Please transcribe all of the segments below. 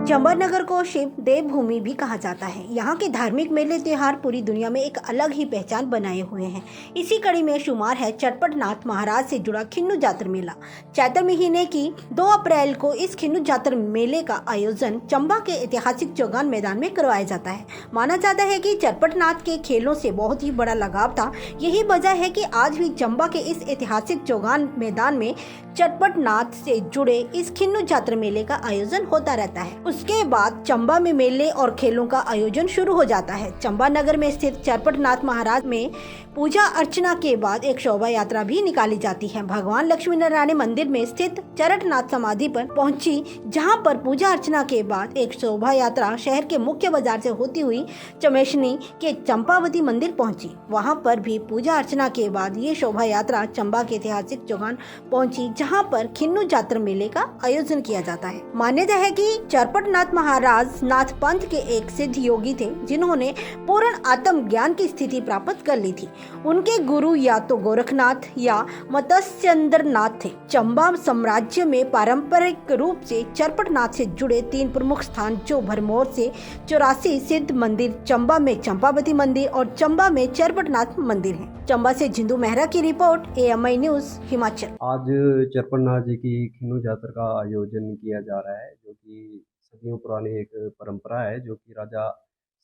चंबा नगर को शिव देवभूमि भी कहा जाता है। यहाँ के धार्मिक मेले त्योहार पूरी दुनिया में एक अलग ही पहचान बनाए हुए हैं। इसी कड़ी में शुमार है चटपट नाथ महाराज से जुड़ा खिन्नू जातर मेला। चैत्र महीने की 2 अप्रैल को इस खिन्नू जातर मेले का आयोजन चंबा के ऐतिहासिक चौगान मैदान में करवाया जाता है। माना जाता है कि चटपट नाथ के खेलों से बहुत ही बड़ा लगाव था। यही वजह है कि आज भी चंबा के इस ऐतिहासिक चौगान मैदान में चटपट नाथ से जुड़े इस खिन्नू जातर मेले का आयोजन होता रहता है। उसके बाद चंबा में मेले और खेलों का आयोजन शुरू हो जाता है। चंबा नगर में स्थित चटपट नाथ महाराज में पूजा अर्चना के बाद एक शोभा यात्रा भी निकाली जाती है। भगवान लक्ष्मी नारायण मंदिर में स्थित चरटनाथ समाधि पर पहुंची, जहां पर पूजा अर्चना के बाद एक शोभा यात्रा शहर के मुख्य बाजार से होती हुई चमेशनी के चंपावती मंदिर पहुंची। वहां पर भी पूजा अर्चना के बाद ये शोभा यात्रा चंबा के ऐतिहासिक चौगान पहुंची, जहां पर खिन्नू जातर मेले का आयोजन किया जाता है। मान्यता है कि चरपट नाथ महाराज नाथ पंथ के एक सिद्ध योगी थे, जिन्होंने पूर्ण आत्म ज्ञान की स्थिति प्राप्त कर ली थी। उनके गुरु या तो गोरखनाथ या मत्स्येंद्रनाथ थे। चंबा साम्राज्य में पारंपरिक रूप से चरपट नाथ से जुड़े 3 प्रमुख स्थान जो भरमौर से 84 सिद्ध मंदिर, चंबा में चंपावती मंदिर और चंबा में चरपट नाथ मंदिर है। चंबा से जिंदू मेहरा की रिपोर्ट, AMI न्यूज हिमाचल। आज चरपट नाथ जी की खिन्नू जातर का आयोजन किया जा रहा है, जो कि सदियों पुरानी एक परंपरा है, जो कि राजा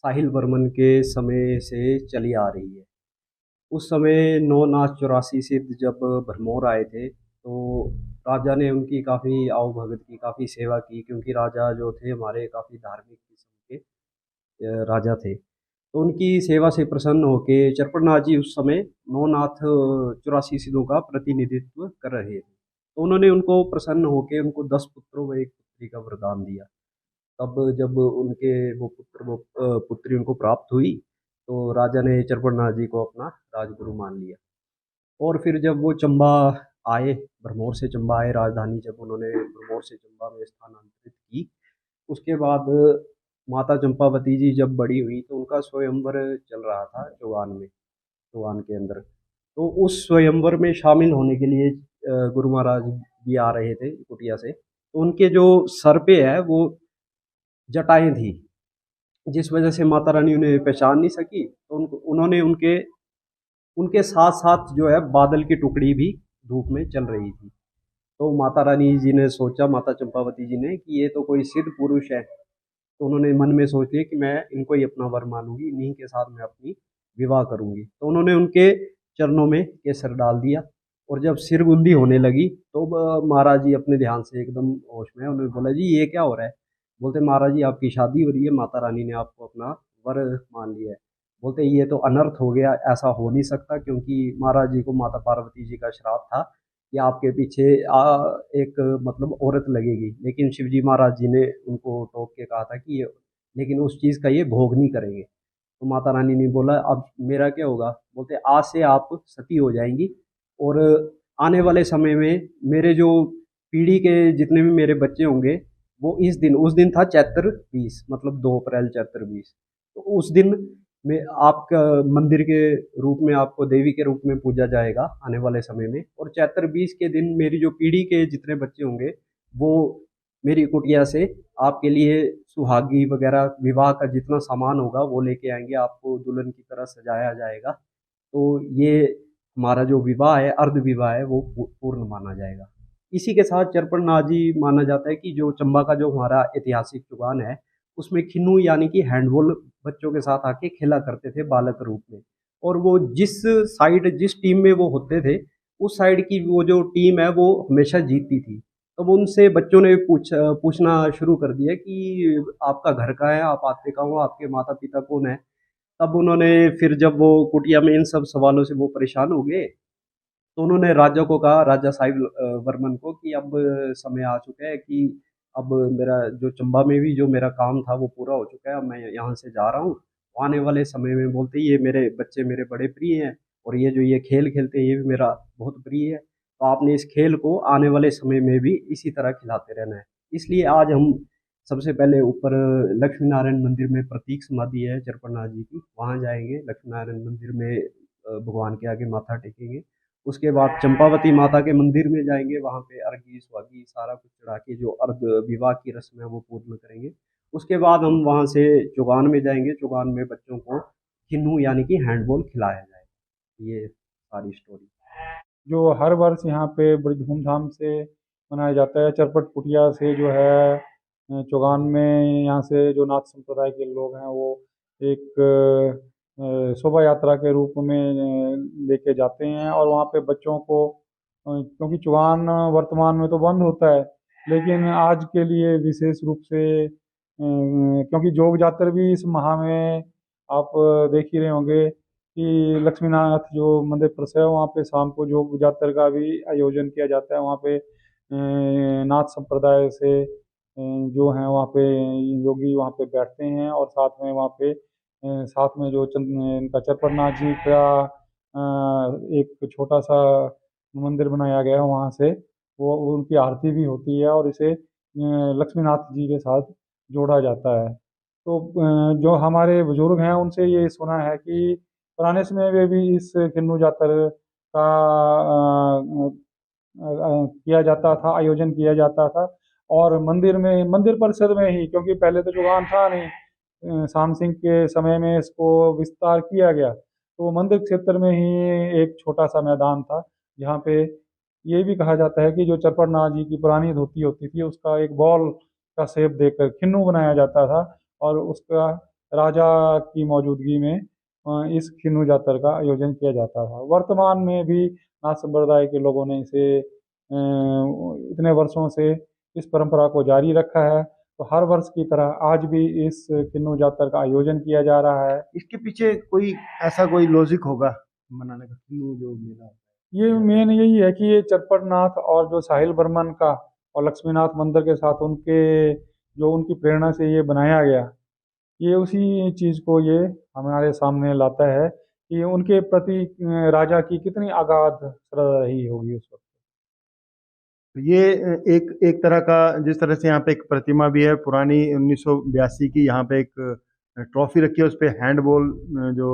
साहिल वर्मन के समय से चली आ रही है। उस समय 9 नाथ 84 सिद्ध जब भरमौर आए थे, तो राजा ने उनकी काफ़ी आवभगत की, काफ़ी सेवा की, क्योंकि राजा जो थे हमारे काफ़ी धार्मिक किस्म के राजा थे। तो उनकी सेवा से प्रसन्न होके चरपट नाथ जी उस समय 9 नाथ 84 सिद्धों का प्रतिनिधित्व कर रहे थे। तो उन्होंने उनको प्रसन्न होके उनको 10 पुत्रों व 1 पुत्री का वरदान दिया। तब जब उनके वो पुत्री उनको प्राप्त हुई, तो राजा ने चरपट नाथ जी को अपना राजगुरु मान लिया। और फिर जब वो चंबा आए, भरमौर से चंबा आए, राजधानी जब उन्होंने भरमौर से चंबा में स्थानांतरित की, उसके बाद माता चंपावती जी जब बड़ी हुई, तो उनका स्वयंवर चल रहा था चौगान के अंदर। तो उस स्वयंवर में शामिल होने के लिए गुरु महाराज भी आ रहे थे कुटिया से। तो उनके जो सर पे है वो जटाएं थी, जिस वजह से माता रानी उन्हें पहचान नहीं सकी। तो उन्होंने उनके उनके साथ साथ जो है बादल की टुकड़ी भी धूप में चल रही थी। तो माता रानी जी ने सोचा, माता चंपावती जी ने, कि ये तो कोई सिद्ध पुरुष है। तो उन्होंने मन में सोच लिया कि मैं इनको ही अपना वर मानूंगी, इन्हीं के साथ मैं अपनी विवाह करूंगी। तो उन्होंने उनके चरणों में केसर डाल दिया। और जब सिरगुंदी होने लगी, तो महाराज जी अपने ध्यान से एकदम होश में, उन्होंने बोला, जी ये क्या हो रहा है? बोलते, महाराज जी आपकी शादी हो रही है, माता रानी ने आपको अपना वर मान लिया है। बोलते, ये तो अनर्थ हो गया, ऐसा हो नहीं सकता, क्योंकि महाराज जी को माता पार्वती जी का श्राप था कि आपके पीछे एक मतलब औरत लगेगी। लेकिन शिवजी महाराज जी ने उनको टोक के कहा था कि ये, लेकिन उस चीज़ का ये भोग नहीं करेंगे। तो माता रानी ने बोला, अब मेरा क्या होगा? बोलते, आज से आप सती हो जाएंगी, और आने वाले समय में मेरे जो पीढ़ी के जितने भी मेरे बच्चे होंगे, वो उस दिन था चैत्र 20, मतलब 2 अप्रैल चैत्र 20। तो उस दिन में आपका मंदिर के रूप में आपको देवी के रूप में पूजा जाएगा आने वाले समय में। और चैत्र 20 के दिन मेरी जो पीढ़ी के जितने बच्चे होंगे, वो मेरी कुटिया से आपके लिए सुहागी वगैरह विवाह का जितना सामान होगा वो लेके आएंगे, आपको दुल्हन की तरह सजाया जाएगा। तो ये हमारा जो विवाह है, अर्ध विवाह है, वो पूर्ण माना जाएगा। इसी के साथ चरपट नाथ जी माना जाता है कि जो चंबा का जो हमारा ऐतिहासिक चौगान है, उसमें खिन्नू यानी कि हैंडबॉल बच्चों के साथ आके खेला करते थे बालक रूप में। और वो जिस टीम में वो होते थे, उस साइड की वो जो टीम है वो हमेशा जीतती थी। तब उनसे बच्चों ने पूछना शुरू कर दिया कि आपका घर कहाँ है, आप आते कहाँ हो, आपके माता पिता कौन है? तब उन्होंने फिर जब वो कुटिया में इन सब सवालों से वो परेशान हो गए, तो उन्होंने राजा को कहा, राजा साहिब वर्मन को, कि अब समय आ चुका है कि अब मेरा जो चंबा में भी जो मेरा काम था वो पूरा हो चुका है, अब मैं यहाँ से जा रहा हूँ। आने वाले समय में, बोलते ही, ये मेरे बच्चे मेरे बड़े प्रिय हैं, और ये खेल खेलते हैं ये भी मेरा बहुत प्रिय है। तो आपने इस खेल को आने वाले समय में भी इसी तरह खिलाते रहना है। इसलिए आज हम सबसे पहले ऊपर लक्ष्मी नारायण मंदिर में प्रतीक समाधि है चरपट नाथ जी की, वहाँ जाएंगे। लक्ष्मी नारायण मंदिर में भगवान के आगे माथा टेकेंगे। उसके बाद चंपावती माता के मंदिर में जाएंगे, वहाँ पे अर्घी स्वागी सारा कुछ चढ़ा के जो अर्ध विवाह की रस्म है वो पूर्ण करेंगे। उसके बाद हम वहाँ से चुगान में जाएंगे। चुगान में बच्चों को खिन्नू यानी कि हैंडबॉल खिलाया जाएगा। ये सारी स्टोरी। जो हर वर्ष यहाँ पे बड़ी धूमधाम से मनाया जाता है। चरपट कुटिया से जो है चौगान में यहाँ से जो नाथ संप्रदाय के लोग हैं वो एक शोभा यात्रा के रूप में लेके जाते हैं और वहाँ पे बच्चों को क्योंकि चौगान वर्तमान में तो बंद होता है, लेकिन आज के लिए विशेष रूप से क्योंकि जोग जातर भी इस माह में आप देख ही रहे होंगे कि लक्ष्मीनाथ जो मंदिर परिसर है वहाँ पे शाम को योग जातर का भी आयोजन किया जाता है। वहाँ पे नाथ संप्रदाय से जो हैं वहाँ पे योगी वहाँ पे बैठते हैं और साथ में वहाँ पे साथ में जो इनका चरपटनाथ जी का एक छोटा सा मंदिर बनाया गया है वहाँ से वो उनकी आरती भी होती है और इसे लक्ष्मीनाथ जी के साथ जोड़ा जाता है। तो जो हमारे बुजुर्ग हैं उनसे ये सुना है कि पुराने समय में भी इस किन्नू जातर का किया जाता था, आयोजन किया जाता था और मंदिर परिसर में ही, क्योंकि पहले तो चुगान था नहीं, शाम सिंह के समय में इसको विस्तार किया गया तो मंदिर क्षेत्र में ही एक छोटा सा मैदान था जहाँ पे ये भी कहा जाता है कि जो चरपटनाथ जी की पुरानी धोती होती थी उसका एक बॉल का शेप देकर खिन्नू बनाया जाता था और उसका राजा की मौजूदगी में इस खिन्नू जातर का आयोजन किया जाता था। वर्तमान में भी नाथ संप्रदाय के लोगों ने इसे इतने वर्षों से इस परंपरा को जारी रखा है, तो हर वर्ष की तरह आज भी इस किन्नू जातर का आयोजन किया जा रहा है। इसके पीछे कोई ऐसा कोई लॉजिक होगा मनाने का, किन्नू जो मेला होता है? ये मेन यही है कि ये चरपटनाथ और जो साहिल बर्मन का और लक्ष्मीनाथ मंदिर के साथ उनकी प्रेरणा से ये बनाया गया, ये उसी चीज़ को ये हमारे सामने लाता है कि उनके प्रति राजा की कितनी अगाध श्रद्धा रही होगी उस वक्त। ये एक तरह का, जिस तरह से यहाँ पे एक प्रतिमा भी है पुरानी 1982 की, यहाँ पे एक ट्रॉफी रखी है, उस पर हैंडबॉल जो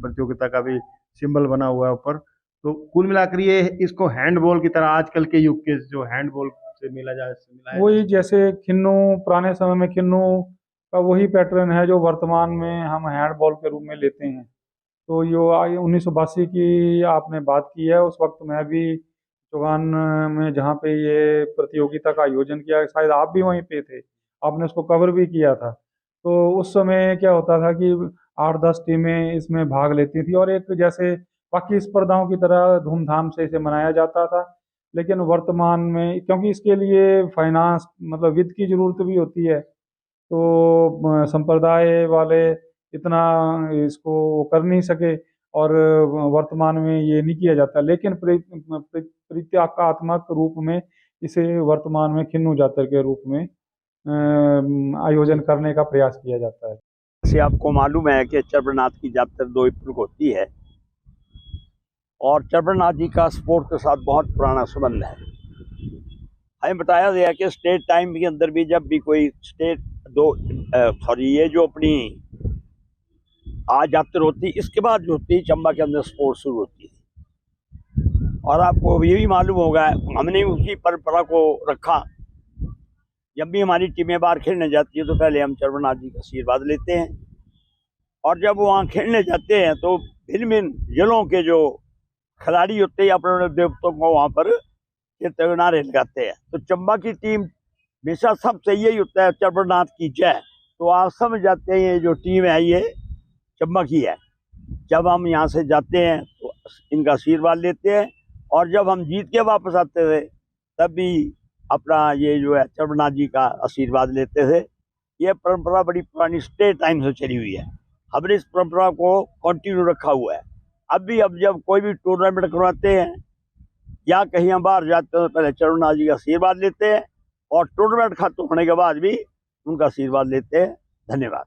प्रतियोगिता का भी सिंबल बना हुआ है ऊपर। तो कुल मिलाकर ये इसको हैंडबॉल की तरह आजकल के युग के जो हैंडबॉल से मिलाया वही जैसे खिन्नू पुराने समय में खिन्नू का वही पैटर्न है जो वर्तमान में हम हैंडबॉल के रूप में लेते हैं। तो यो 1982 की आपने बात की है, उस वक्त मैं भी चौगान में जहाँ पे ये प्रतियोगिता का आयोजन किया, शायद आप भी वहीं पे थे, आपने उसको कवर भी किया था। तो उस समय क्या होता था कि 8-10 टीमें इसमें भाग लेती थी और एक जैसे बाकी स्पर्धाओं की तरह धूमधाम से इसे मनाया जाता था। लेकिन वर्तमान में क्योंकि इसके लिए फाइनेंस मतलब वित्त की जरूरत भी होती है, तो संप्रदाय वाले इतना इसको कर नहीं सके और वर्तमान में ये नहीं किया जाता, लेकिन प्रतीकात्मक रूप में इसे वर्तमान में खिन्नू जातर के रूप में आयोजन करने का प्रयास किया जाता है। से आपको मालूम है कि चरपटनाथ की यात्रा 2 अप्रैल को होती है और चरपटनाथ जी का स्पोर्ट के साथ बहुत पुराना संबंध है। हमें बताया गया कि स्टेट टाइम के अंदर भी जब भी कोई ये जो अपनी आज यात्रा होती, इसके बाद जो होती चंबा के अंदर स्पोर्ट शुरू होती है। और आपको ये भी मालूम होगा हमने उसी परंपरा को रखा। जब भी हमारी टीमें बाहर खेलने जाती है तो पहले हम चरपटनाथ जी का आशीर्वाद लेते हैं और जब वो वहाँ खेलने जाते हैं तो भिन्न भिन्न जिलों के जो खिलाड़ी होते हैं अपने देवताओं को वहाँ पर नारे लगाते हैं। तो चंबा की टीम हमेशा सबसे यही होता है चरपटनाथ की जय। तो आप समझ जाते हैं ये जो टीम है ये चंबा की है। जब हम यहाँ से जाते हैं तो इनका आशीर्वाद लेते हैं और जब हम जीत के वापस आते थे तब भी अपना ये जो है चरपटनाथ जी का आशीर्वाद लेते थे। ये परंपरा बड़ी पुरानी स्टेट टाइम से चली हुई है। हमने इस परंपरा को कंटिन्यू रखा हुआ है। अब जब कोई भी टूर्नामेंट करवाते हैं या कहीं हम बाहर जाते हैं तो पहले चरपटनाथ जी का आशीर्वाद लेते हैं और टूर्नामेंट खत्म होने के बाद भी उनका आशीर्वाद लेते हैं। धन्यवाद।